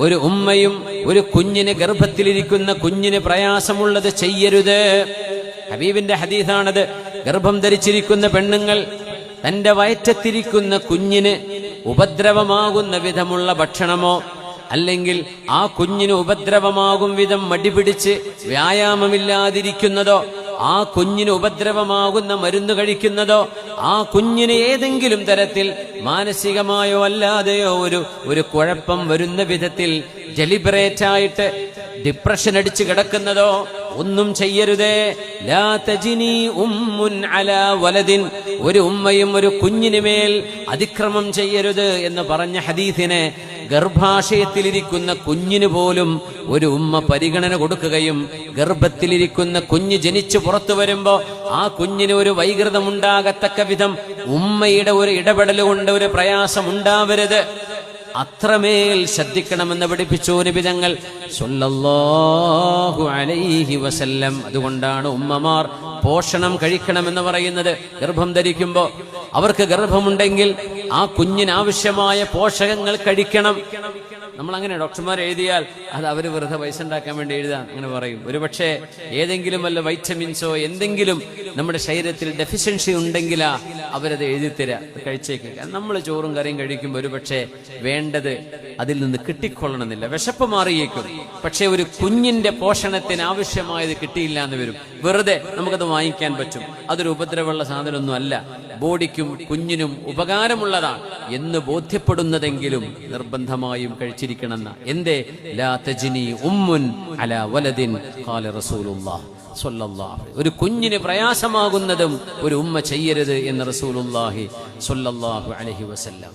ഒരു ഉമ്മയും ഒരു കുഞ്ഞിന് ഗർഭത്തിലിരിക്കുന്ന കുഞ്ഞിന് പ്രയാസമുള്ളത് ചെയ്യരുത്. ഹബീബിന്റെ ഹദീസാണത്. ഗർഭം ധരിച്ചിരിക്കുന്ന പെണ്ണുങ്ങൾ തന്റെ വയറ്റത്തിരിക്കുന്ന കുഞ്ഞിന് ഉപദ്രവമാകുന്ന വിധമുള്ള ഭക്ഷണമോ അല്ലെങ്കിൽ ആ കുഞ്ഞിന് ഉപദ്രവമാകും വിധം മടിപിടിച്ച് വ്യായാമമില്ലാതിരിക്കുന്നതോ ആ കുഞ്ഞിന് ഉപദ്രവമാകുന്ന മരുന്ന് കഴിക്കുന്നതോ ആ കുഞ്ഞിന് ഏതെങ്കിലും തരത്തിൽ മാനസികമായോ അല്ലാതെയോ ഒരു കുഴപ്പം വരുന്ന വിധത്തിൽ ഡെലിബറേറ്റായിട്ട് ഡിപ്രഷൻ അടിച്ച് കിടക്കുന്നതോ ഒന്നും ചെയ്യരുതേ. ലാ തജിനി ഉമ്മുൻ അലാ വലദിൻ, ഒരു ഉമ്മയും ഒരു കുഞ്ഞിന് മേൽ അതിക്രമം ചെയ്യരുത് എന്ന് പറഞ്ഞ ഹദീസിനെ ഗർഭാശയത്തിലിരിക്കുന്ന കുഞ്ഞിന് പോലും ഒരു ഉമ്മ പരിഗണന കൊടുക്കുകയും ഗർഭത്തിലിരിക്കുന്ന കുഞ്ഞ് ജനിച്ചു പുറത്തു വരുമ്പോ ആ കുഞ്ഞിന് ഒരു വൈകൃതമുണ്ടാകത്തക്ക വിധം ഉമ്മയുടെ ഒരു ഇടപെടൽ കൊണ്ട് ഒരു പ്രയാസം ഉണ്ടാവരുത്, അത്രമേൽ ശ്രദ്ധിക്കണമെന്ന് പഠിപ്പിച്ചു നബി തങ്ങൾ സല്ലല്ലാഹു അലൈഹി വസല്ലം. അതുകൊണ്ടാണ് ഉമ്മമാർ പോഷണം കഴിക്കണമെന്ന് പറയുന്നത്. ഗർഭം ധരിക്കുമ്പോൾ അവർക്ക് ഗർഭമുണ്ടെങ്കിൽ ആ കുഞ്ഞിന് ആവശ്യമായ പോഷകങ്ങൾ കഴിക്കണം. നമ്മൾ അങ്ങനെ ഡോക്ടർമാർ എഴുതിയാൽ അത് അവർ വെറുതെ പൈസ ഉണ്ടാക്കാൻ വേണ്ടി എഴുതാൻ അങ്ങനെ പറയും. ഒരുപക്ഷെ ഏതെങ്കിലും വല്ല വൈറ്റമിൻസോ എന്തെങ്കിലും നമ്മുടെ ശരീരത്തിൽ ഡെഫിഷ്യൻസി ഉണ്ടെങ്കിലാ അവരത് എഴുതിത്തരാ, കഴിച്ചേക്ക്. നമ്മൾ ചോറും കറിയും കഴിക്കുമ്പോൾ ഒരുപക്ഷെ വേണ്ടത് അതിൽ നിന്ന് കിട്ടിക്കൊള്ളണമെന്നില്ല, വിശപ്പ് മാറിയേക്കും. പക്ഷെ ഒരു കുഞ്ഞിന്റെ പോഷണത്തിന് ആവശ്യമായത് കിട്ടിയില്ല എന്ന് വരും. വെറുതെ നമുക്കത് വാങ്ങിക്കാൻ പറ്റും, അതൊരു ഉപദ്രവമുള്ള സാധനമൊന്നും അല്ല, ബോഡിക്കും കുഞ്ഞിനും ഉപകാരമുള്ളതാണ് എന്ന് ബോധ്യപ്പെടുന്നതെങ്കിലും നിർബന്ധമായും കഴിച്ചിരിക്കണമെന്ന. എന്തേ? ലാ തജ്നി ഉമ്മുൻ അലാ വലദിൻ ഖാല റസൂലുള്ളാഹി സ്വല്ലല്ലാഹു അലൈഹി. ഒരു കുഞ്ഞിന് പ്രയാസമാകുന്നതും ഒരു ഉമ്മ ചെയ്യരുത് എന്ന് റസൂലുള്ളാഹി സ്വല്ലല്ലാഹു അലൈഹി വസല്ലം.